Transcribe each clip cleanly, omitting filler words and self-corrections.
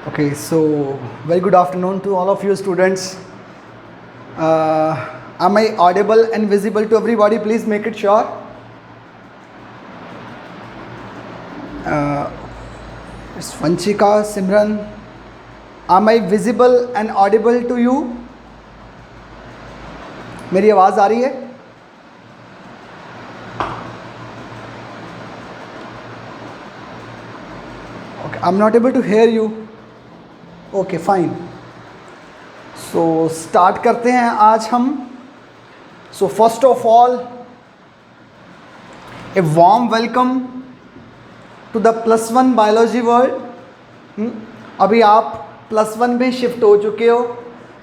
Okay, so very good afternoon to all of you students. Am I audible and visible to everybody? Please make it sure. It's Vanchika, Simran. Am I visible and audible to you? मेरी आवाज़ आ रही है? Okay, I'm not able to hear you. Okay, fine. So start करते हैं आज हम. So first of all, a warm welcome to the +1 biology world. अभी आप +1 में शिफ्ट हो चुके हो.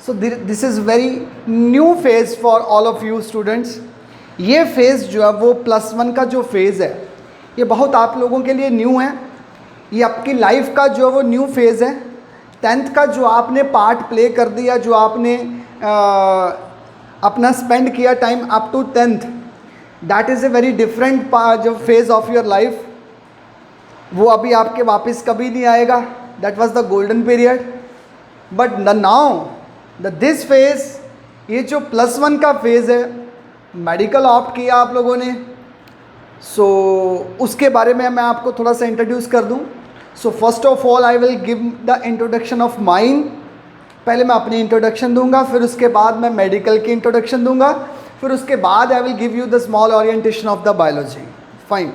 So this is very new phase for all of you students. ये फेज़ जो है वो +1 का जो फेज़ है ये बहुत आप लोगों के लिए न्यू है. ये आपकी लाइफ का जो है वो न्यू फेज़ है. 10th का जो आपने पार्ट प्ले कर दिया, जो आपने अपना स्पेंड किया time up to 10th, that is a very different जो फेज़ ऑफ योर लाइफ. वो अभी आपके वापस कभी नहीं आएगा. That was the golden period. But now this phase, ये जो +1 का फेज़ है, मेडिकल ऑप्ट किया आप लोगों ने. सो उसके बारे में मैं आपको थोड़ा सा इंट्रोड्यूस कर दूं. सो first of all I will give the introduction of mine. पहले मैं अपनी इंट्रोडक्शन दूंगा, फिर उसके बाद मैं मेडिकल की इंट्रोडक्शन दूंगा, फिर उसके बाद I will give you the small orientation of the biology. Fine.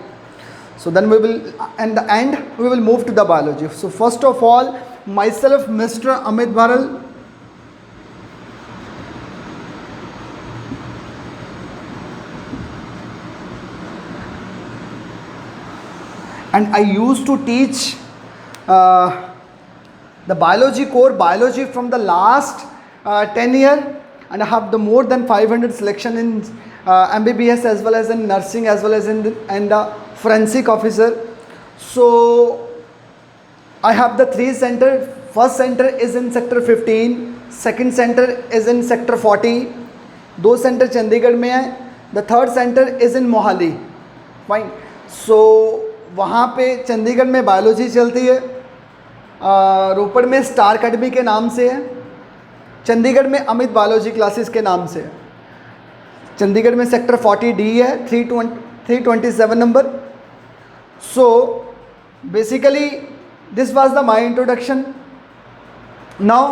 So then we will, at the end, we will move to the biology. So first of all, myself, Mr. Amit Bharal. And I used to teach the biology core, biology from the last 10 year, and I have the more than 500 selection in MBBS as well as in nursing as well as in the forensic officer. So I have the 3 center. First center is in sector 15, second center is in sector 40, 2 center Chandigarh में है. The third center is in Mohali. Fine. So वहाँ पे चंडीगढ़ में biology चलती है, रोपड़ में star academy के नाम से है, चंडीगढ़ में अमित बायोलॉजी क्लासेस के नाम से है. चंडीगढ़ में सेक्टर 40D है, 327 number. So basically this was the my introduction. Now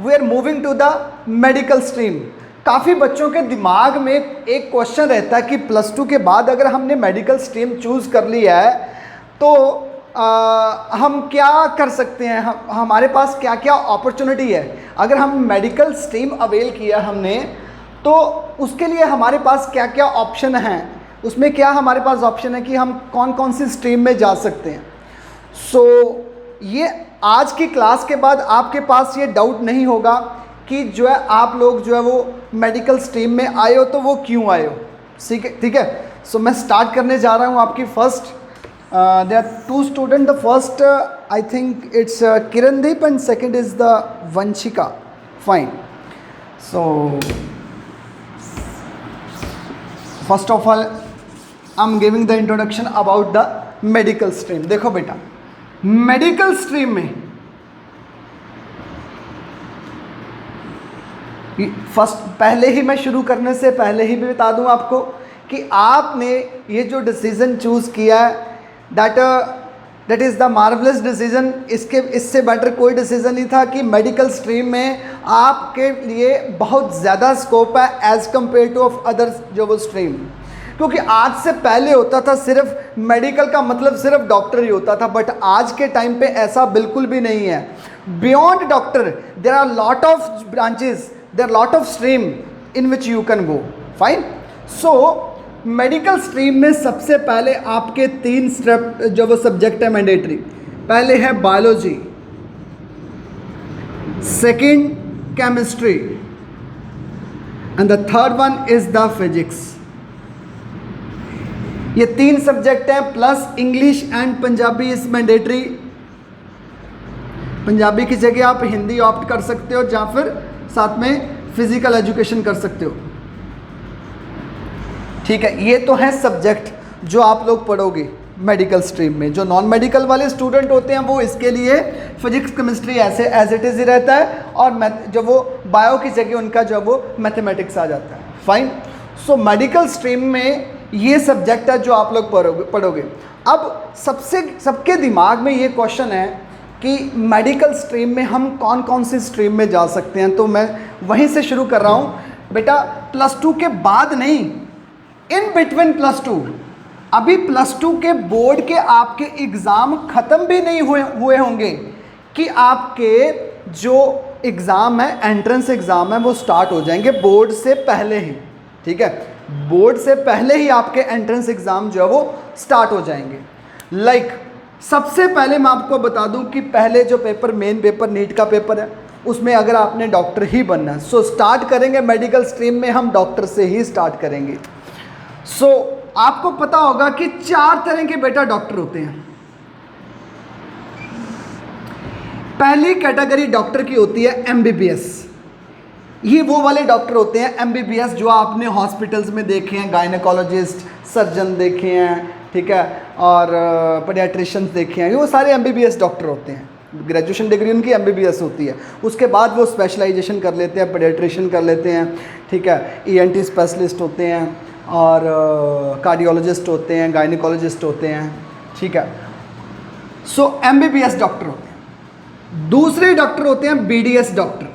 we are moving to the medical stream. काफ़ी बच्चों के दिमाग में एक क्वेश्चन रहता है कि +2 के बाद अगर हमने मेडिकल स्ट्रीम चूज़ कर लिया है तो हम क्या कर सकते हैं, हमारे पास क्या क्या अपॉर्चुनिटी है. अगर हम मेडिकल स्ट्रीम अवेल किया हमने तो उसके लिए हमारे पास क्या क्या ऑप्शन हैं, उसमें क्या हमारे पास ऑप्शन है कि हम कौन कौन सी स्ट्रीम में जा सकते हैं. सो ये आज की क्लास के बाद आपके पास ये डाउट नहीं होगा कि जो है आप लोग जो है वो मेडिकल स्ट्रीम में आए हो तो वो क्यों आए हो. ठीक है. सो मैं स्टार्ट करने जा रहा हूँ आपकी first. There are 2 student. The first I think it's Kirandeep and second is the Vanshika. Fine. So first of all I am giving the introduction about the medical stream. देखो बेटा, मेडिकल स्ट्रीम में फर्स्ट पहले ही मैं शुरू करने से पहले ही भी बता दूं आपको कि आपने ये जो डिसीज़न चूज़ किया है that is the marvellous decision. इससे बेटर कोई डिसीज़न नहीं था कि मेडिकल स्ट्रीम में आपके लिए बहुत ज़्यादा स्कोप है as compare two of other जो वो स्ट्रीम. क्योंकि आज से पहले होता था सिर्फ मेडिकल का मतलब सिर्फ डॉक्टर ही होता था, बट आज के टाइम पे ऐसा बिल्कुल भी नहीं है. Beyond doctor there are lot of branches, there are lot of stream in which you can go. Fine. So medical stream में सबसे पहले आपके 3 स्टेप जो वो सब्जेक्ट है मैंडेटरी. पहले है biology, second chemistry and the third one is the physics. ये 3 सब्जेक्ट हैं plus English and Punjabi is mandatory. Punjabi की जगह आप हिंदी ऑप्ट कर सकते हो या फिर साथ में फिजिकल एजुकेशन कर सकते हो. ठीक है. ये तो है सब्जेक्ट जो आप लोग पढ़ोगे मेडिकल स्ट्रीम में। जो नॉन मेडिकल वाले स्टूडेंट होते हैं वो इसके लिए फिजिक्स केमिस्ट्री ऐसे एज इट इज़ ही रहता है, और जब वो बायो की जगह उनका जो वो मैथमेटिक्स आ जाता है। फाइन। सो मेडिकल स्ट्रीम में ये सब्जेक्ट है जो आप लोग पढ़ोगे। अब सबके दिमाग में ये क्वेश्चन है कि मेडिकल स्ट्रीम में हम कौन कौन सी स्ट्रीम में जा सकते हैं, तो मैं वहीं से शुरू कर रहा हूँ बेटा। +2 के बाद नहीं, इन बिटवीन +2। अभी +2 के बोर्ड के आपके एग्ज़ाम ख़त्म भी नहीं हुए होंगे कि आपके जो एग्ज़ाम है, एंट्रेंस एग्ज़ाम है, वो स्टार्ट हो जाएंगे बोर्ड से पहले ही। ठीक है, बोर्ड से पहले ही आपके एंट्रेंस एग्ज़ाम जो है वो स्टार्ट हो जाएंगे। सबसे पहले मैं आपको बता दूं कि पहले जो पेपर, मेन पेपर नीट का पेपर है, उसमें अगर आपने डॉक्टर ही बनना है, सो स्टार्ट करेंगे मेडिकल स्ट्रीम में हम डॉक्टर से ही स्टार्ट करेंगे। सो आपको पता होगा कि 4 तरह के बेटा डॉक्टर होते हैं। पहली कैटेगरी डॉक्टर की होती है MBBS। ये वो वाले डॉक्टर होते हैं MBBS जो आपने हॉस्पिटल्स में देखे हैं, गायनेकोलॉजिस्ट, सर्जन देखे हैं, ठीक है, और पीडियाट्रिशियंस देखे हैं। ये वो सारे MBBS डॉक्टर होते हैं। ग्रेजुएशन डिग्री उनकी MBBS होती है। उसके बाद वो स्पेशलाइजेशन कर लेते हैं, पीडियाट्रिशियन कर लेते हैं, ठीक है, ENT स्पेशलिस्ट होते हैं, और कार्डियोलॉजिस्ट होते हैं, गायनेकोलॉजिस्ट होते हैं, ठीक है। सो MBBS डॉक्टर होते हैं। दूसरे डॉक्टर होते हैं BDS डॉक्टर।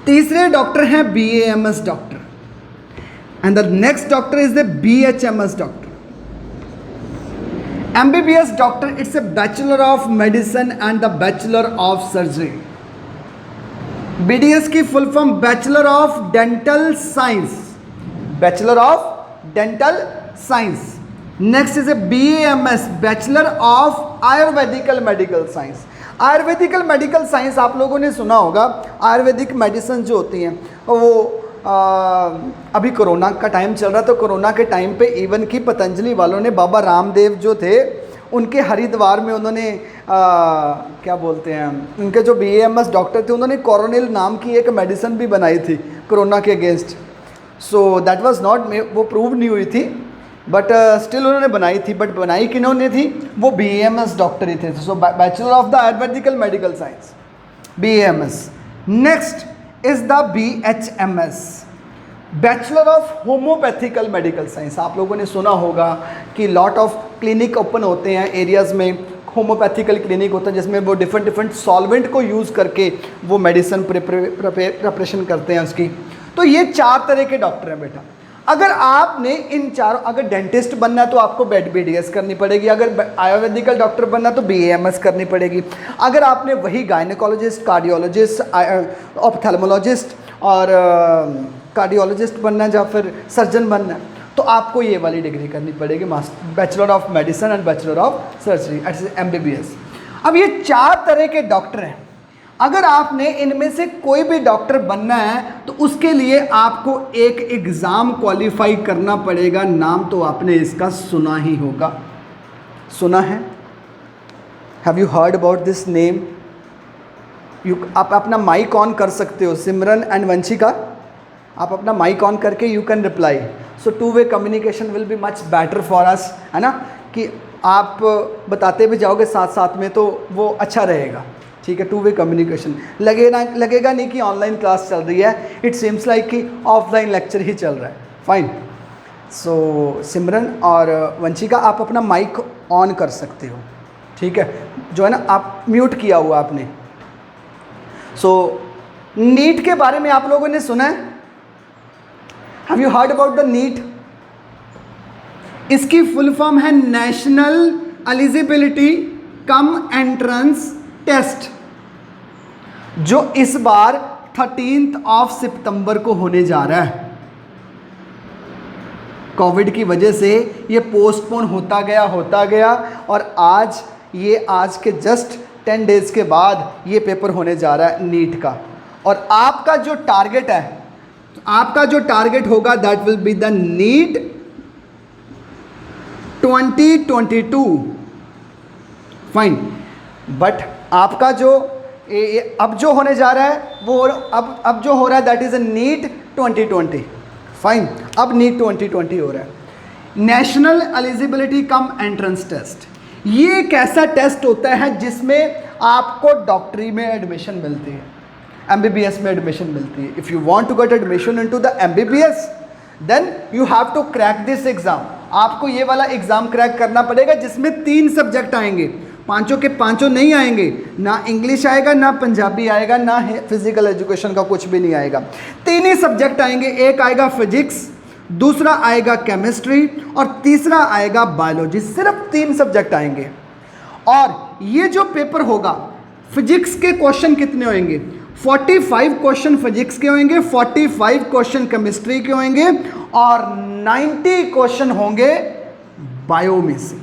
तीसरे डॉक्टर हैं BAMS doctor, and the next doctor is the BHMS doctor. MBBS doctor, it's a bachelor of medicine and the bachelor of surgery. BDS की full form bachelor of dental science, bachelor of dental science. Next is a BAMS, bachelor of Ayurvedical medical science. Ayurvedical medical science आप लोगों ने सुना होगा। Ayurvedic medicine जो होती हैं वो अभी कोरोना का टाइम चल रहा, तो कोरोना के टाइम पे इवन कि पतंजलि वालों ने, बाबा रामदेव जो थे, उनके हरिद्वार में उन्होंने क्या बोलते हैं, उनके जो BAMS डॉक्टर थे, उन्होंने कोरोनिल नाम की एक मेडिसिन भी बनाई थी कोरोना के against. So that was not, वो प्रूव नहीं हुई थी, बट स्टिल उन्होंने बनाई थी। बट बनाई किन्होंने थी? वो BAMS डॉक्टर ही थे। So bachelor of the Ayurvedical medical science, BAMS। Next is the BHMS, bachelor of homeopathical medical science. आप लोगों ने सुना होगा कि लॉट ऑफ क्लिनिक ओपन होते हैं एरियाज़ में, होम्योपैथिकल क्लिनिक होता है जिसमें वो डिफरेंट सॉल्वेंट को यूज़ करके वो मेडिसिन प्रिपरेशन करते हैं उसकी। तो ये 4 तरह के डॉक्टर हैं बेटा। अगर आपने इन चारों, अगर डेंटिस्ट बनना है तो आपको BDS करनी पड़ेगी, अगर आयुर्वेदिकल डॉक्टर बनना है तो BAMS करनी पड़ेगी, अगर आपने वही गायनेकोलॉजिस्ट, कार्डियोलॉजिस्ट, ऑप्थेल्मोलॉजिस्ट और कार्डियोलॉजिस्ट बनना है या फिर सर्जन बनना है तो आपको ये वाली डिग्री करनी पड़ेगी, bachelor of medicine and bachelor of surgery, MBBS। अब ये 4 तरह के डॉक्टर हैं। अगर आपने इनमें से कोई भी डॉक्टर बनना है तो उसके लिए आपको एक एग्ज़ाम क्वालिफाई करना पड़ेगा। नाम तो आपने इसका सुना ही होगा, सुना है? Have you heard about this name? आप अपना माइक ऑन कर सकते हो, सिमरन एंड वंशिका, आप अपना माइक ऑन करके you can reply. So two way communication will be much better for us, है ना, कि आप बताते भी जाओगे साथ साथ में तो वो अच्छा रहेगा, ठीक है। 2-वे कम्युनिकेशन लगेगा नहीं कि ऑनलाइन क्लास चल रही है, इट सीम्स लाइक कि ऑफलाइन लेक्चर ही चल रहा है। फाइन। सो सिमरन और वंशिका आप अपना माइक ऑन कर सकते हो, ठीक है, जो है ना, आप म्यूट किया हुआ आपने। सो नीट के बारे में आप लोगों ने सुना है? Have you heard about the NEET? इसकी फुल फॉर्म है national eligibility cum entrance test, जो इस बार 13 सितंबर को होने जा रहा है। कोविड की वजह से ये पोस्टपोन होता गया और आज के जस्ट 10 डेज के बाद ये पेपर होने जा रहा है नीट का। और आपका जो टारगेट है, आपका जो टारगेट होगा that will be the NEET 2022। Fine. But आपका जो अब जो होने जा रहा है वो अब जो हो रहा है that is a NEET 2020। Fine. अब नीट 2020 हो रहा है। National eligibility cum entrance test, ये एक ऐसा टेस्ट होता है जिसमें आपको डॉक्टरी में एडमिशन मिलती है, एमबीबीएस में एडमिशन मिलती है. If you want to get admission into the MBBS then you have to crack this exam. आपको ये वाला एग्ज़ाम क्रैक करना पड़ेगा जिसमें 3 सब्जेक्ट आएंगे, पांचों के पांचों नहीं आएंगे, ना इंग्लिश आएगा, ना पंजाबी आएगा, ना फिजिकल एजुकेशन का कुछ भी नहीं आएगा. 3 ही सब्जेक्ट आएंगे, एक आएगा फिजिक्स, दूसरा आएगा केमिस्ट्री और तीसरा आएगा बायोलॉजी. सिर्फ 3 सब्जेक्ट आएंगे. और ये जो पेपर होगा, फिजिक्स के क्वेश्चन कितने होंगे? 45 क्वेश्चन फिजिक्स के होंगे, 45 क्वेश्चन केमिस्ट्री के होंगे और 90 क्वेश्चन होंगे बायो में से.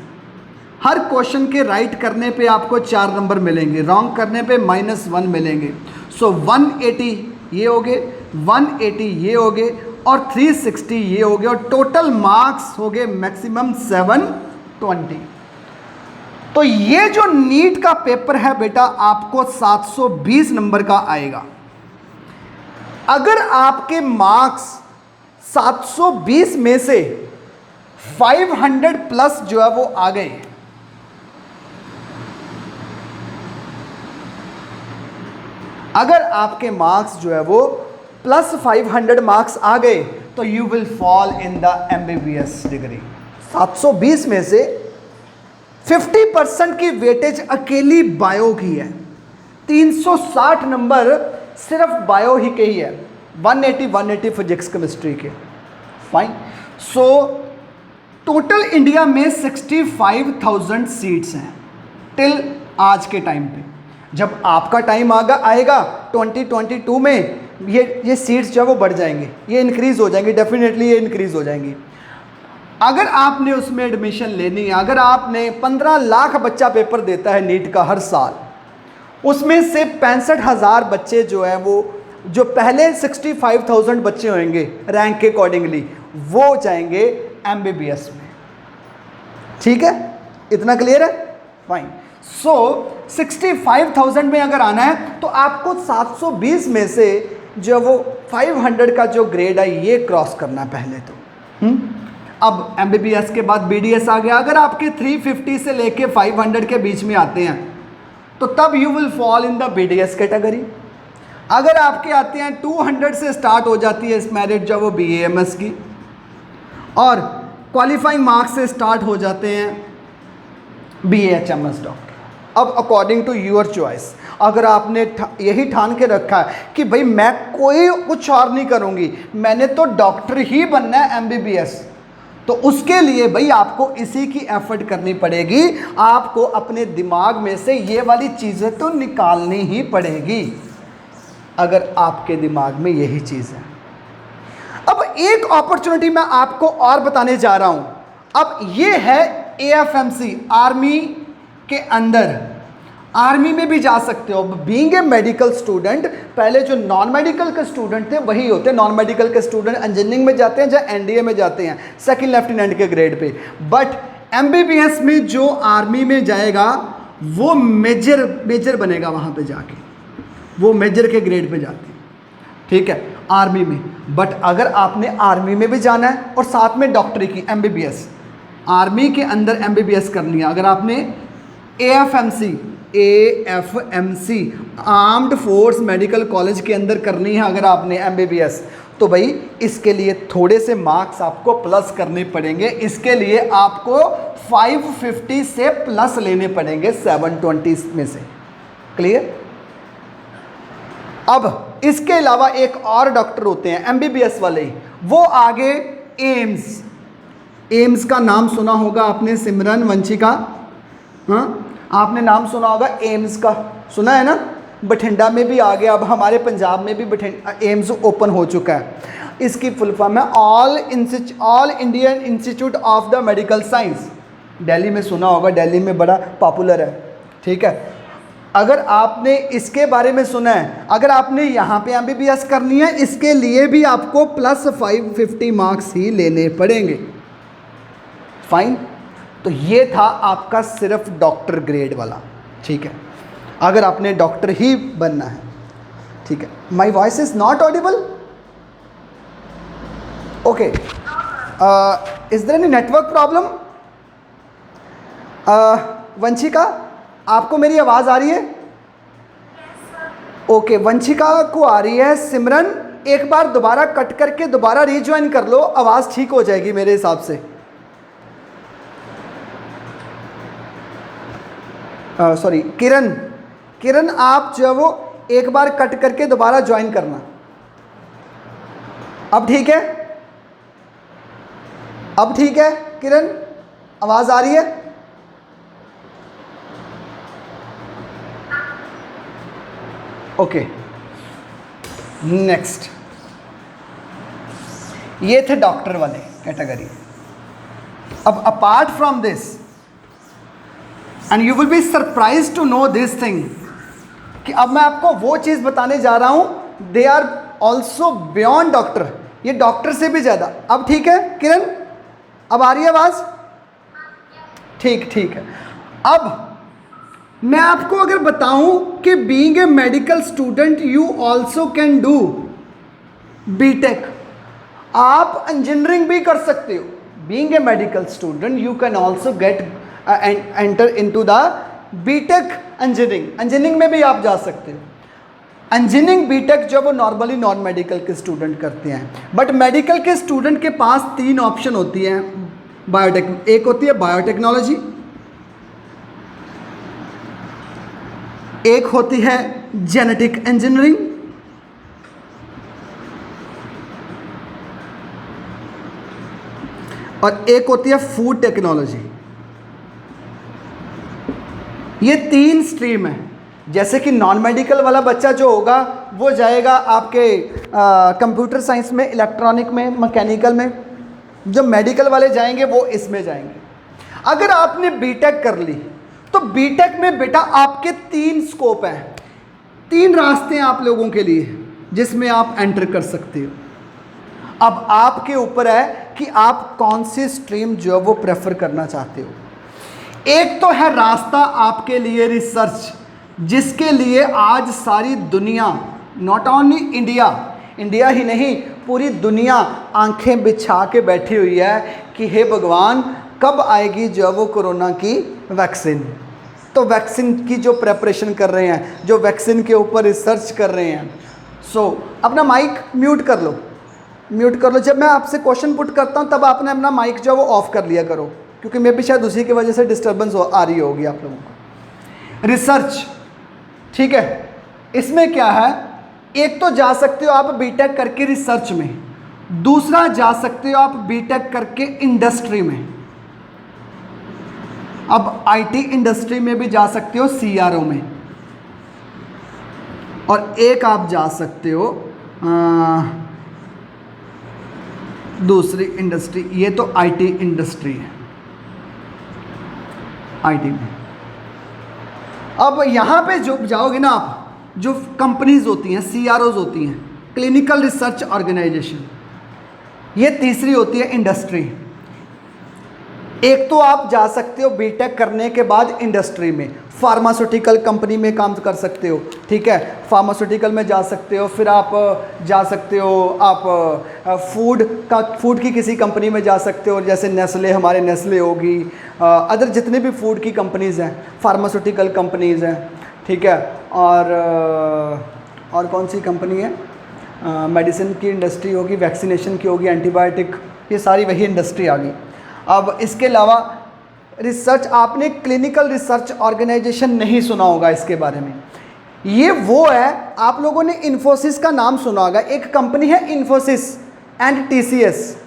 हर क्वेश्चन के राइट करने पे आपको 4 नंबर मिलेंगे, रॉन्ग करने पे -1 मिलेंगे. सो 180 ये हो गए, 180 ये हो गए और 360 ये हो गए और टोटल मार्क्स हो गए मैक्सिमम 720. तो ये जो नीट का पेपर है बेटा आपको 720 नंबर का आएगा. अगर आपके मार्क्स 720 में से 500 प्लस जो है वो आ गए, अगर आपके मार्क्स जो है वो प्लस 500 मार्क्स आ गए तो you will fall in the MBBS degree. 720 में से 50% की वेटेज अकेली बायो की है. 360 नंबर सिर्फ बायो ही के ही है, 180 फिजिक्स केमिस्ट्री के. फाइन. सो टोटल इंडिया में 65,000 सीट्स हैं टिल आज के टाइम पे. जब आपका टाइम आएगा 2022 में ये सीट्स जो है वो बढ़ जाएंगे, ये इंक्रीज़ हो जाएंगी, डेफिनेटली ये इंक्रीज़ हो जाएंगी. अगर आपने उसमें एडमिशन लेनी है, अगर आपने 15 लाख बच्चा पेपर देता है नीट का हर साल, उसमें से 65,000 बच्चे जो है वो जो पहले 65,000 बच्चे होंगे रैंक के अकॉर्डिंगली वो जाएंगे एमबीबीएस में. ठीक है, इतना क्लियर है? फाइन. सो 65,000 में अगर आना है तो आपको 720 में से जो वो 500 का जो ग्रेड है ये क्रॉस करना पहले तो. अब एमबीबीएस के बाद बीडीएस आ गया. अगर आपके 350 से लेके 500 के बीच में आते हैं तो तब you will fall in the BDS category. अगर आपके आते हैं 200 से स्टार्ट हो जाती है मेरिट जो वो बीएएमएस की, और क्वालिफाइंग मार्क्स से स्टार्ट हो जाते हैं बीएचएमएस डॉक्टर. अब अकॉर्डिंग टू योर चॉइस, अगर आपने यही ठान के रखा है कि भाई मैं कोई कुछ और नहीं करूँगी, मैंने तो डॉक्टर ही बनना है एमबीबीएस, तो उसके लिए भाई आपको इसी की एफर्ट करनी पड़ेगी. आपको अपने दिमाग में से ये वाली चीज़ें तो निकालनी ही पड़ेगी अगर आपके दिमाग में यही चीज़ है. अब एक अपॉर्चुनिटी मैं आपको और बताने जा रहा हूँ. अब ये है एएफएमसी, आर्मी के अंदर, आर्मी में भी जा सकते हो. बीइंग ए मेडिकल स्टूडेंट, पहले जो नॉन मेडिकल के स्टूडेंट थे वही होते हैं. नॉन मेडिकल के स्टूडेंट इंजीनियरिंग में जाते हैं या एनडीए में जाते हैं सेकंड लेफ्टिनेंट के ग्रेड पे. बट एमबीबीएस में जो आर्मी में जाएगा वो मेजर बनेगा वहाँ पे जाके, वो मेजर के ग्रेड पे जाते हैं. ठीक है, आर्मी में. बट अगर आपने आर्मी में भी जाना है और साथ में डॉक्टरी की एमबीबीएस, आर्मी के अंदर एमबीबीएस करनी है, अगर आपने AFMC armed force medical college के अंदर करनी है अगर आपने एमबीबीएस, तो भाई इसके लिए थोड़े से मार्क्स आपको प्लस करने पड़ेंगे. इसके लिए आपको 550 से प्लस लेने पड़ेंगे 720 में से. क्लियर? अब इसके अलावा एक और डॉक्टर होते हैं एमबीबीएस वाले, वो आगे एम्स का नाम सुना होगा आपने, सिमरन वंशिका, हाँ आपने नाम सुना होगा एम्स का, सुना है ना? बठिंडा में भी आ गया, अब हमारे पंजाब में भी एम्स ओपन हो चुका है. इसकी फुल फॉर्म है all Indian institute of the medical science. Delhi में सुना होगा, दिल्ली में बड़ा पॉपुलर है. ठीक है, अगर आपने इसके बारे में सुना है, अगर आपने यहाँ पे एमबीबीएस करनी है, इसके लिए भी आपको प्लस 550 मार्क्स ही लेने पड़ेंगे. फाइन. तो ये था आपका सिर्फ डॉक्टर ग्रेड वाला. ठीक है, अगर आपने डॉक्टर ही बनना है. ठीक है, my voice is not audible? Okay, is there any network problem? Vanshika, आपको मेरी आवाज़ आ रही है? ओके, वंशिका को आ रही है। सिमरन, एक बार दोबारा कट करके दोबारा रीज्वाइन कर लो, आवाज़ ठीक हो जाएगी मेरे हिसाब से। सॉरी, किरण, किरण आप जो है वो एक बार कट करके दोबारा ज्वाइन करना। अब ठीक है? अब ठीक है किरण, आवाज़ आ रही है? ओके, नेक्स्ट, ये थे डॉक्टर वाले कैटेगरी। अब apart from this, and you will be surprise to know this thing, कि अब मैं आपको वो चीज़ बताने जा रहा हूँ, they are also beyond doctor, ये डॉक्टर से भी ज़्यादा। अब ठीक है किरण, अब आ रही है आवाज़? ठीक, ठीक है। अब मैं आपको अगर बताऊं कि being a medical student you also can do BTech, आप इंजीनियरिंग भी कर सकते हो। Being a medical student you can also get enter into the BTech engineering, engineering में भी आप जा सकते हो। इंजीनियरिंग बीटेक जो वो नॉर्मली नॉन मेडिकल के स्टूडेंट करते हैं, बट मेडिकल के स्टूडेंट के पास 3 ऑप्शन होती हैं बायोटेक। एक होती है बायोटेक्नोलॉजी, एक होती है जेनेटिक इंजीनियरिंग, और एक होती है फूड टेक्नोलॉजी। ये 3 स्ट्रीम है। जैसे कि नॉन मेडिकल वाला बच्चा जो होगा वो जाएगा आपके कंप्यूटर साइंस में, इलेक्ट्रॉनिक में, मैकेनिकल में। जो मेडिकल वाले जाएंगे वो इसमें जाएंगे। अगर आपने बीटेक कर ली तो बीटेक में बेटा आपके 3 स्कोप हैं, 3 रास्ते हैं आप लोगों के लिए जिसमें आप एंटर कर सकते हो। अब आपके ऊपर है कि आप कौन सी स्ट्रीम जो है वो प्रेफर करना चाहते हो। एक तो है रास्ता आपके लिए रिसर्च, जिसके लिए आज सारी दुनिया, नॉट ओनली इंडिया, इंडिया ही नहीं पूरी दुनिया आंखें बिछा के बैठी हुई है कि हे भगवान कब आएगी जो वो कोरोना की वैक्सीन। तो वैक्सीन की जो प्रेपरेशन कर रहे हैं, जो वैक्सीन के ऊपर रिसर्च कर रहे हैं। सो अपना माइक म्यूट कर लो, म्यूट कर लो। जब मैं आपसे क्वेश्चन पुट करता हूँ तब आपने अपना माइक जो वो ऑफ कर लिया करो, क्योंकि मैं भी शायद उसी की वजह से डिस्टर्बेंस आ रही होगी आप लोगों को। रिसर्च, ठीक है, इसमें क्या है, एक तो जा सकते हो आप बीटेक करके रिसर्च में, दूसरा जा सकते हो आप बीटेक करके इंडस्ट्री में। अब आईटी इंडस्ट्री में भी जा सकते हो सीआरओ में, और एक आप जा सकते हो दूसरी इंडस्ट्री। ये तो आईटी इंडस्ट्री है, आईटी में। अब यहाँ पे जो जाओगे ना आप, जो कंपनीज होती हैं, सीआरओज होती हैं, क्लिनिकल रिसर्च ऑर्गेनाइजेशन, ये तीसरी होती है इंडस्ट्री। एक तो आप जा सकते हो बीटेक करने के बाद इंडस्ट्री में, फार्मास्यूटिकल कंपनी में काम कर सकते हो, ठीक है, फार्मास्यूटिकल में जा सकते हो। फिर आप जा सकते हो आप फूड की किसी कंपनी में जा सकते हो, जैसे नेस्ले, हमारे नेस्ले होगी, अदर जितने भी फूड की कंपनीज़ हैं, फार्मास्यूटिकल कंपनीज़ हैं, ठीक है। और कौन सी कंपनी है, मेडिसिन की इंडस्ट्री होगी, वैक्सीनेशन की होगी, एंटीबायोटिक, ये सारी वही इंडस्ट्री आ गई। अब इसके अलावा रिसर्च, आपने क्लिनिकल रिसर्च ऑर्गेनाइजेशन नहीं सुना होगा इसके बारे में। ये वो है, आप लोगों ने इन्फोसिस का नाम सुना होगा, एक कंपनी है इन्फोसिस एंड टीसीएस।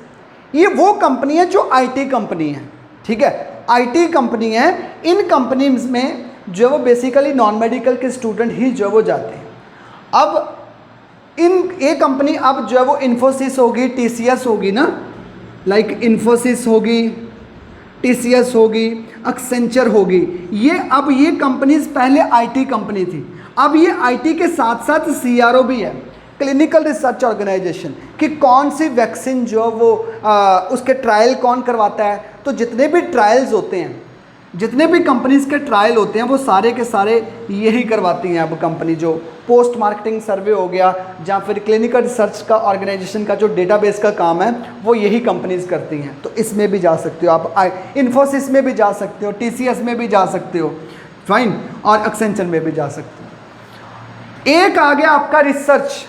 ये वो कंपनी है जो आईटी कंपनी है, ठीक है, आईटी कंपनी है। इन कंपनीज में जो वो बेसिकली नॉन मेडिकल के स्टूडेंट ही जो वो जाते हैं। अब ये कंपनी अब जो है वो इन्फोसिस होगी, टीसीएस होगी ना, लाइक इन्फोसिस होगी, टीसीएस होगी, एक्सेंचर होगी, ये कंपनीज पहले आईटी कंपनी थी। अब ये आईटी के साथ साथ सीआरओ भी है, क्लिनिकल रिसर्च ऑर्गेनाइजेशन, कि कौन सी वैक्सीन जो वो उसके ट्रायल कौन करवाता है। तो जितने भी ट्रायल्स होते हैं, जितने भी कंपनीज के ट्रायल होते हैं वो सारे के सारे यही करवाती हैं। अब कंपनी जो पोस्ट मार्केटिंग सर्वे हो गया या फिर क्लिनिकल रिसर्च का ऑर्गेनाइजेशन का जो डेटाबेस का काम है वो यही कंपनीज करती हैं। तो इसमें भी जा सकते हो आप, इन्फोसिस में भी जा सकते हो, TCS में भी जा सकते हो, फाइन, और एक्सेंचर में भी जा सकते हो। एक आ गया आपका रिसर्च।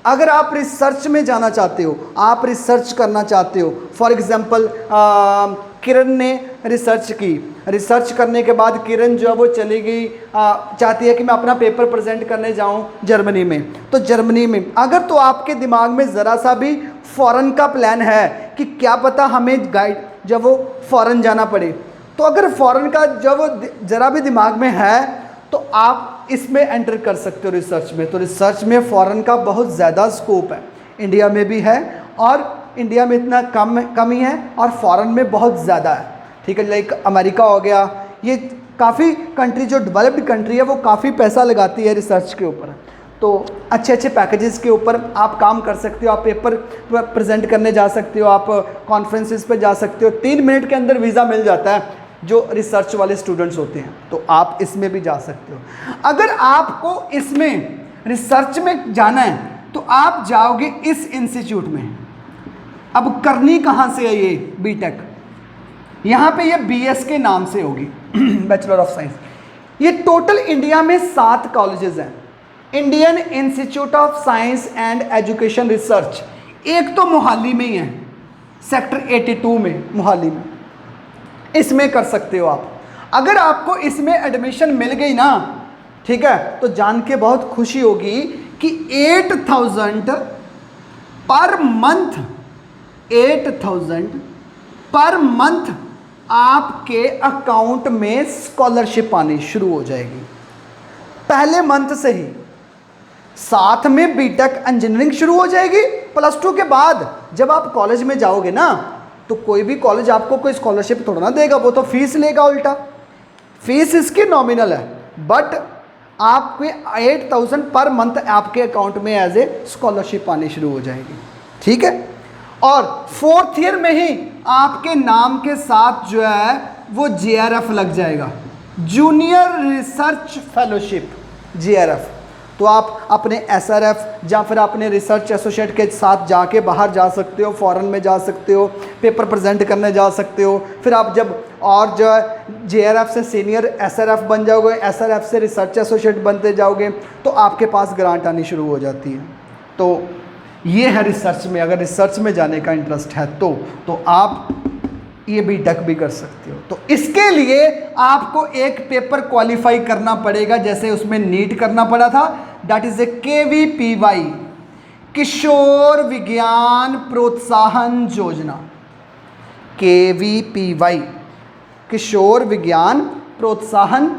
अगर आप रिसर्च में जाना चाहते हो, आप रिसर्च करना चाहते हो, फॉर एग्जांपल किरण ने रिसर्च की, रिसर्च करने के बाद किरण जो है वो चली गई, चाहती है कि मैं अपना पेपर प्रेजेंट करने जाऊं जर्मनी में। तो जर्मनी में अगर तो आपके दिमाग में ज़रा सा भी फॉरेन का प्लान है कि क्या पता हमें गाइड जब वो फॉरेन जाना पड़े, तो अगर फॉरेन का जब ज़रा भी दिमाग में है तो आप इसमें एंटर कर सकते हो रिसर्च में। तो रिसर्च में फॉरेन का बहुत ज़्यादा स्कोप है, इंडिया में भी है और इंडिया में इतना कम ही है और फॉरेन में बहुत ज़्यादा है। ठीक है, लाइक अमेरिका हो गया, ये काफ़ी कंट्री जो डेवलप्ड कंट्री है वो काफ़ी पैसा लगाती है रिसर्च के ऊपर। तो अच्छे अच्छे पैकेजेस के ऊपर आप काम कर सकते हो, आप पेपर प्रेजेंट करने जा सकते हो, आप कॉन्फ्रेंसेस पे जा सकते हो। 3 मिनट के अंदर वीज़ा मिल जाता है जो रिसर्च वाले स्टूडेंट्स होते हैं, तो आप इसमें भी जा सकते हो। अगर आपको इसमें रिसर्च में जाना है तो आप जाओगे इस इंस्टीट्यूट में। अब करनी कहाँ से है ये बीटेक, यहाँ पे ये BS के नाम से होगी बैचलर ऑफ साइंस। ये टोटल इंडिया में 7 कॉलेजेस हैं। Indian institute of science and education research, एक तो मोहाली में ही है, सेक्टर 82 में मोहाली में, इसमें कर सकते हो आप। अगर आपको इसमें एडमिशन मिल गई ना, ठीक है, तो जान के बहुत खुशी होगी कि 8,000 पर मंथ, 8,000 पर मंथ आपके अकाउंट में स्कॉलरशिप आनी शुरू हो जाएगी पहले मंथ से ही। साथ में बीटेक इंजीनियरिंग शुरू हो जाएगी। +2 के बाद जब आप कॉलेज में जाओगे ना, तो कोई भी कॉलेज आपको कोई स्कॉलरशिप थोड़ा ना देगा, वो तो फीस लेगा उल्टा। फीस इसकी नॉमिनल है, बट आपके 8,000 पर मंथ आपके अकाउंट में एज ए स्कॉलरशिप आनी शुरू हो जाएगी। ठीक है, और 4th ईयर में ही आपके नाम के साथ जो है वो JRF लग जाएगा, जूनियर रिसर्च फेलोशिप, JRF। तो आप अपने SRF या फिर अपने रिसर्च एसोसिएट के साथ जाके बाहर जा सकते हो, फॉरेन में जा सकते हो, पेपर प्रेजेंट करने जा सकते हो। फिर आप जब और जो है JRF से सीनियर SRF बन जाओगे, SRF से रिसर्च एसोसिएट बनते जाओगे, तो आपके पास ग्रांट आनी शुरू हो जाती है। तो ये है रिसर्च में, अगर रिसर्च में जाने का इंटरेस्ट है तो आप ये बीटेक भी कर सकते हो। तो इसके लिए आपको एक पेपर क्वालिफाई करना पड़ेगा, जैसे उसमें नीट करना पड़ा था, दैट इज ए KVPY, किशोर विज्ञान प्रोत्साहन योजना। KVPY, किशोर विज्ञान प्रोत्साहन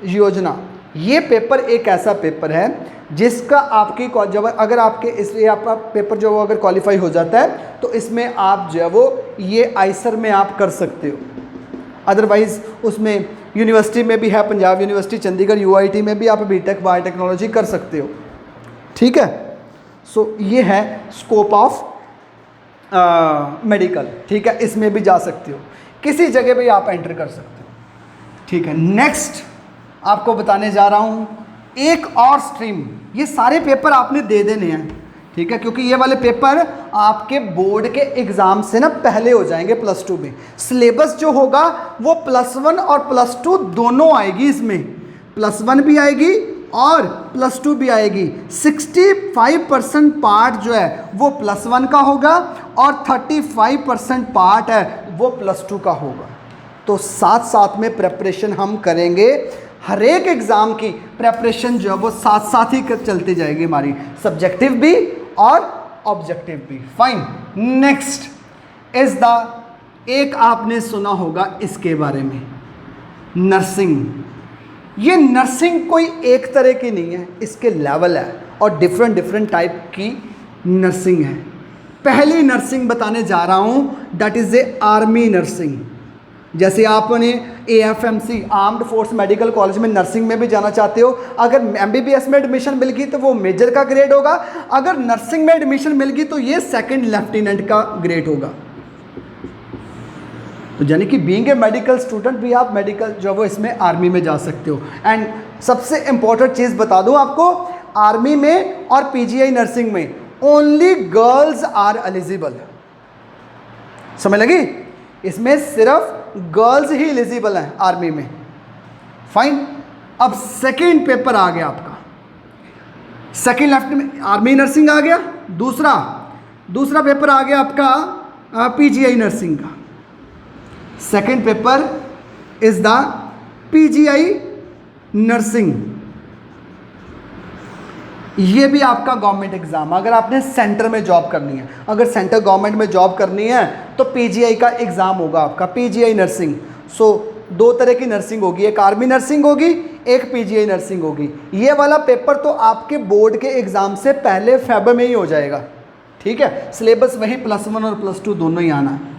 योजना। ये पेपर एक ऐसा पेपर है जिसका आपकी जब अगर आपके इसलिए आपका पेपर जो वो अगर क्वालिफाई हो जाता है तो इसमें आप जो है वो ये आइसर में आप कर सकते हो। अदरवाइज़ उसमें यूनिवर्सिटी में भी है, पंजाब यूनिवर्सिटी, चंडीगढ़ UIT में भी आप बीटेक बायोटेक्नोलॉजी कर सकते हो। ठीक है, सो ये है स्कोप ऑफ मेडिकल। ठीक है, इसमें भी जा सकते हो, किसी जगह भी आप एंटर कर सकते हो। ठीक है, नेक्स्ट आपको बताने जा रहा हूँ एक और स्ट्रीम। ये सारे पेपर आपने दे देने हैं, ठीक है, क्योंकि ये वाले पेपर आपके बोर्ड के एग्ज़ाम से ना पहले हो जाएंगे +2 में। सिलेबस जो होगा वो +1 और +2 दोनों आएगी, इसमें +1 भी आएगी और +2 भी आएगी। 65% पार्ट जो है वो +1 का होगा और 35% पार्ट है वो +2 का होगा। तो साथ साथ में प्रेपरेशन हम करेंगे, हर एक एग्ज़ाम की प्रेपरेशन जो है वो साथ साथ ही चलती जाएगी हमारी, सब्जेक्टिव भी और ऑब्जेक्टिव भी। फाइन, नेक्स्ट इज द, एक आपने सुना होगा इसके बारे में, नर्सिंग। ये नर्सिंग कोई एक तरह की नहीं है, इसके लेवल है और डिफरेंट टाइप की नर्सिंग है। पहली नर्सिंग बताने जा रहा हूँ, that is A army nursing. जैसे आपने AFMC armed force medical college में नर्सिंग में भी जाना चाहते हो, अगर MBBS में एडमिशन मिल गई तो वो मेजर का ग्रेड होगा, अगर नर्सिंग में एडमिशन मिल गई तो ये 2nd लेफ्टिनेंट का ग्रेड होगा। तो यानी कि बीइंग ए मेडिकल स्टूडेंट भी आप मेडिकल जो वो इसमें आर्मी में जा सकते हो। एंड सबसे इम्पोर्टेंट चीज़ बता दूं आपको, आर्मी में और पीजीआई नर्सिंग में ओनली गर्ल्स आर एलिजिबल। समझ लगी? इसमें सिर्फ गर्ल्स ही एलिजिबल हैं आर्मी में। फाइन। अब सेकेंड पेपर आ गया आपका, सेकेंड लेफ्ट में आर्मी नर्सिंग आ गया, दूसरा पेपर आ गया आपका पीजीआई नर्सिंग का। Second paper is the PGI nursing. ये भी आपका गवर्नमेंट एग्जाम, अगर आपने सेंटर में जॉब करनी है, अगर सेंटर गवर्नमेंट में जॉब करनी है तो पीजीआई का एग्जाम होगा आपका, पीजीआई नर्सिंग। सो दो तरह की नर्सिंग होगी, एक आर्मी नर्सिंग होगी, एक पीजीआई नर्सिंग होगी। ये वाला पेपर तो आपके बोर्ड के एग्जाम से पहले फेब में ही हो जाएगा, ठीक है। सिलेबस वही +1 और +2 दोनों ही आना है।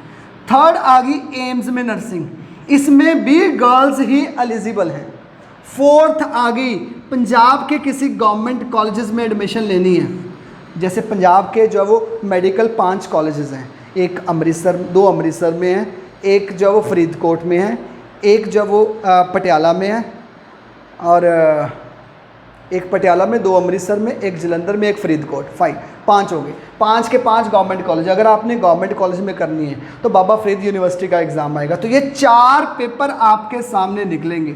थर्ड आ गई एम्स में नर्सिंग, इसमें भी गर्ल्स ही एलिजिबल हैं। फोर्थ आ गई पंजाब के किसी गवर्नमेंट कॉलेजेस में एडमिशन लेनी है, जैसे पंजाब के जो वो मेडिकल 5 कॉलेजेस हैं, एक अमृतसर, 2 अमृतसर में है, एक जो वो फरीदकोट में है, एक जो वो पटियाला में है, और एक पटियाला में, 2 अमृतसर में, एक जलंधर में, एक फरीदकोट। फाइन, 5 हो गए। 5 के 5 गवर्नमेंट कॉलेज। अगर आपने गवर्नमेंट कॉलेज में करनी है तो बाबा फरीद यूनिवर्सिटी का एग्ज़ाम आएगा। तो ये 4 पेपर आपके सामने निकलेंगे।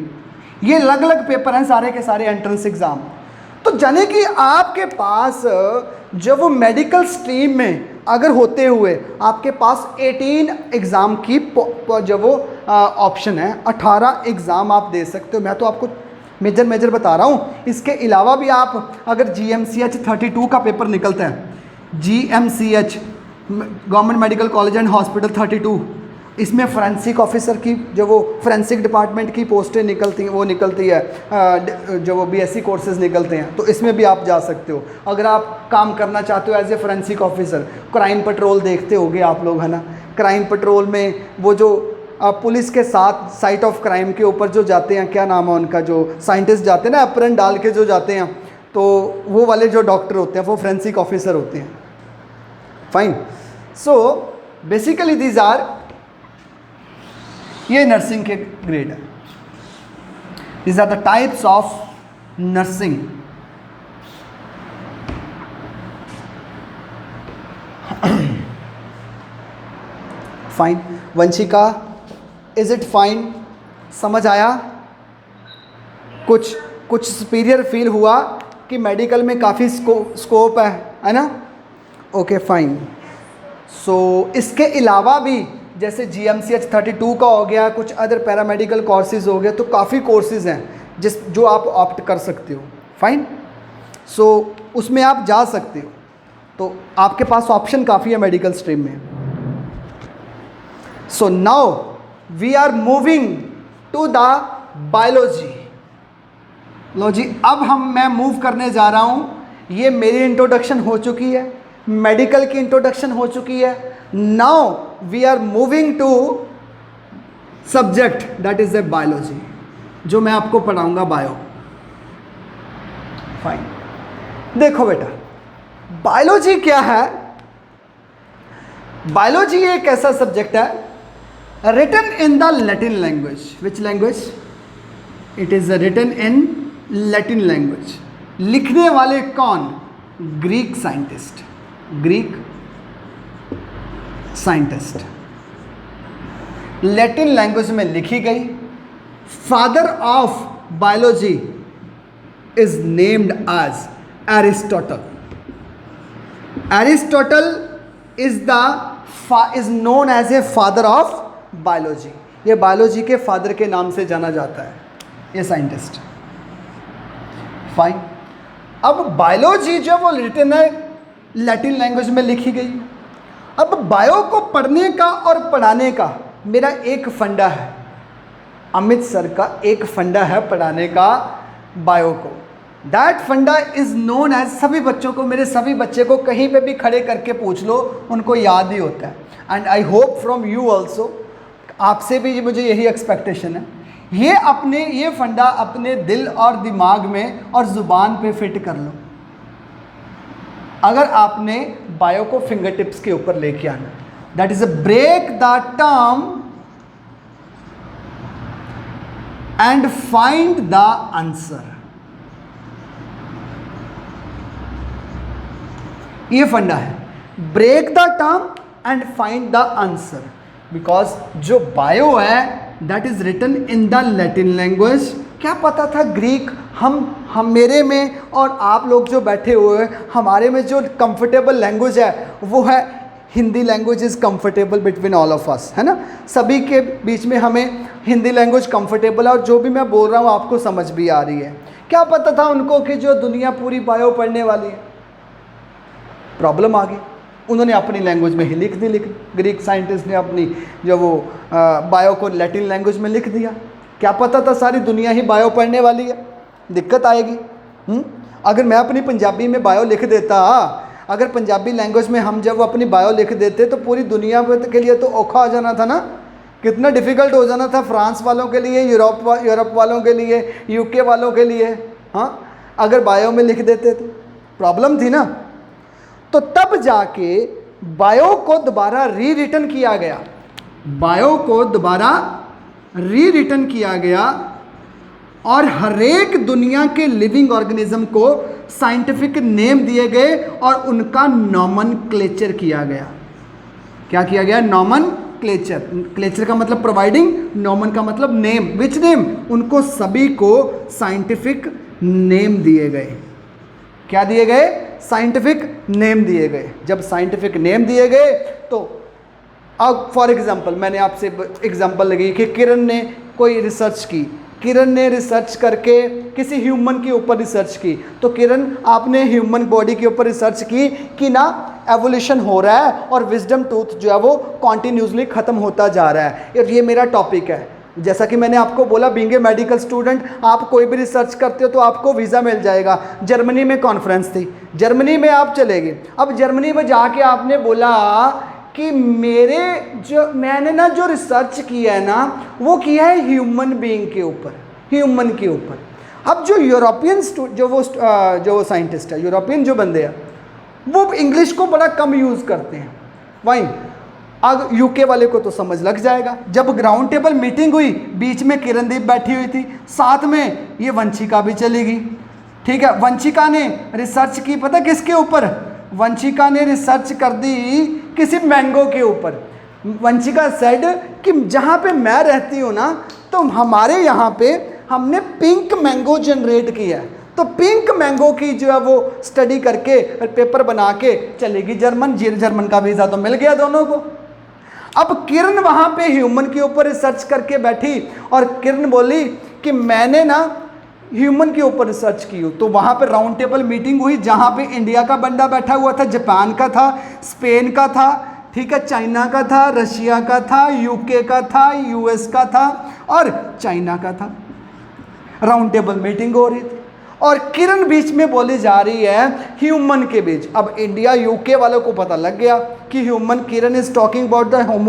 ये अलग अलग पेपर हैं सारे के सारे एंट्रेंस एग्ज़ाम। तो जाने कि आपके पास जब वो मेडिकल स्ट्रीम में अगर होते हुए आपके पास 18 एग्ज़ाम की जो वो ऑप्शन है, 18 एग्ज़ाम आप दे सकते हो। मैं तो आपको मेजर बता रहा हूँ। इसके अलावा भी आप अगर GMCH 32 का पेपर निकलता है, GMCH government medical college and hospital 32, इसमें फोरेंसिक ऑफिसर की जो वो फोरेंसिक डिपार्टमेंट की पोस्टें निकलती हैं, वो निकलती है, जो वो BSc कोर्सेज निकलते हैं, तो इसमें भी आप जा सकते हो। अगर आप काम करना चाहते हो as a forensic officer, crime patrol देखते होगे आप लोग, है ना। क्राइम पेट्रोल में वो जो पुलिस के साथ साइट ऑफ क्राइम के ऊपर जो जाते हैं, क्या नाम है उनका, जो साइंटिस्ट जाते हैं ना, अप्रन डाल के जो जाते हैं, तो वो वाले जो डॉक्टर होते हैं वो फोरेंसिक ऑफिसर होते हैं। Fine. So basically these are, ये नर्सिंग के ग्रेड है। These are the types of nursing. Fine. Vanshika, is it fine? समझ आया? कुछ सुपीरियर फील हुआ कि मेडिकल में काफ़ी स्कोप है ना? Okay fine. सो इसके अलावा भी जैसे GMCH 32 का हो गया, कुछ अदर पैरामेडिकल कोर्सेज हो गए, तो काफ़ी कोर्सेज हैं जो आप ऑप्ट कर सकते हो। फाइन। सो उसमें आप जा सकते हो, तो आपके पास ऑप्शन काफ़ी है मेडिकल स्ट्रीम में। So now we are moving to the biology. लो जी, अब मैं मूव करने जा रहा हूँ। ये मेरी इंट्रोडक्शन हो चुकी है, मेडिकल की इंट्रोडक्शन हो चुकी है। Now we are moving to subject that is a biology, जो मैं आपको पढ़ाऊंगा बायो। फाइन। देखो बेटा, बायोलॉजी क्या है? बायोलॉजी एक ऐसा सब्जेक्ट है written in the Latin language. Which language? It is written in Latin language. लिखने वाले कौन? Greek scientist, Greek scientist. Latin language में लिखी गई। Father of biology is named as Aristotle. Aristotle is known as a father of biology. ये biology के father के नाम से जाना जाता है ये साइंटिस्ट। फाइन। अब बायोलॉजी जो वो रिटन है लैटिन लैंग्वेज में लिखी गई। अब बायो को पढ़ने का और पढ़ाने का मेरा एक फंडा है, अमित सर का एक फंडा है पढ़ाने का बायो को। दैट फंडा इज नोन एज, सभी बच्चों को, मेरे सभी बच्चे को कहीं पे भी खड़े करके पूछ लो उनको याद ही होता है। And I hope from you also, आपसे भी मुझे यही एक्सपेक्टेशन है। ये फंडा अपने दिल और दिमाग में और ज़ुबान पे फिट कर लो। अगर आपने बायो को फिंगर टिप्स के ऊपर लेके आना, that is a break the term and find the answer. ये फंडा है, break the term and find the answer. Because जो बायो है that is written in the Latin language. क्या पता था ग्रीक, हम मेरे में और आप लोग जो बैठे हुए हैं हमारे में जो कंफर्टेबल लैंग्वेज है वो है Hindi language is comfortable between all of us, है ना। सभी के बीच में हमें हिंदी लैंग्वेज कंफर्टेबल है और जो भी मैं बोल रहा हूँ आपको समझ भी आ रही है। क्या पता था उनको कि जो दुनिया पूरी बायो पढ़ने वाली है। प्रॉब्लम आ गई, उन्होंने अपनी लैंग्वेज में ही लिख दी, ग्रीक साइंटिस्ट ने अपनी जो वो बायो को लैटिन लैंग्वेज में लिख दिया। क्या पता था सारी दुनिया ही बायो पढ़ने वाली है, दिक्कत आएगी। अगर मैं अपनी पंजाबी में बायो लिख देता, अगर पंजाबी लैंग्वेज में हम जब अपनी बायो लिख देते तो पूरी दुनिया के लिए तो औखा हो जाना था ना, कितना डिफ़िकल्ट हो जाना था फ्रांस वालों के लिए, यूरोप वालों के लिए, यूके वालों के लिए। हाँ, अगर बायो में लिख देते तो प्रॉब्लम थी ना। तो तब जाके बायो को दोबारा री रिटन किया गया, बायो को दोबारा री रिटन किया गया और हरेक दुनिया के लिविंग ऑर्गेनिज्म को साइंटिफिक नेम दिए गए और उनका नॉमनक्लेचर किया गया। क्या किया गया? नॉमनक्लेचर। क्लेचर का मतलब प्रोवाइडिंग, नॉमन का मतलब नेम। Which name? उनको सभी को साइंटिफिक नेम दिए गए। क्या दिए गए? साइंटिफिक नेम दिए गए। जब साइंटिफिक नेम दिए गए तो अब फॉर एग्जांपल मैंने आपसे एग्जांपल लगी कि किरण ने कोई रिसर्च की, किरण ने रिसर्च करके किसी ह्यूमन के ऊपर रिसर्च की, तो किरण आपने ह्यूमन बॉडी के ऊपर रिसर्च की कि ना एवोल्यूशन हो रहा है और विजडम टूथ जो है वो कॉन्टिन्यूसली ख़त्म होता जा रहा है। और ये मेरा टॉपिक है। जैसा कि मैंने आपको बोला, बीइंग ए मेडिकल स्टूडेंट आप कोई भी रिसर्च करते हो तो आपको वीज़ा मिल जाएगा। जर्मनी में कॉन्फ्रेंस थी, जर्मनी में आप चले गए। अब जर्मनी में जाके आपने बोला कि मैंने ना जो रिसर्च किया है ना वो किया है ह्यूमन बीइंग के ऊपर, ह्यूमन के ऊपर। अब जो यूरोपियन जो वो साइंटिस्ट है, यूरोपियन जो बंदे हैं वो इंग्लिश को बड़ा कम यूज़ करते हैं। वहीं अब यूके वाले को तो समझ लग जाएगा। जब राउंड टेबल मीटिंग हुई, बीच में किरणदीप बैठी हुई थी, साथ में ये वंशिका भी चली गई। ठीक है, वंशिका ने रिसर्च की, पता किसके ऊपर? वंशिका ने रिसर्च कर दी किसी मैंगो के ऊपर। वंशिका सेड कि जहाँ पे मैं रहती हूँ ना तो हमारे यहाँ पे हमने पिंक मैंगो जनरेट किया है, तो पिंक मैंगो की जो है वो स्टडी करके पेपर बना के चलेगी जर्मन का वीज़ा तो मिल गया दोनों को। अब किरण वहाँ पे ह्यूमन के ऊपर रिसर्च करके बैठी और किरण बोली कि मैंने ना ह्यूमन के ऊपर रिसर्च की हो। तो वहाँ पे राउंड टेबल मीटिंग हुई जहाँ पे इंडिया का बंदा बैठा हुआ था, जापान का था, स्पेन का था, ठीक है, चाइना का था, रशिया का था, यूके का था, यूएस का था और चाइना का था। राउंड टेबल मीटिंग हो रही थी और किरण बीच में बोली जा रही है ह्यूमन के बीच। अब इंडिया यूके वालों को पता लग गया कि human, Kiran is talking about the homo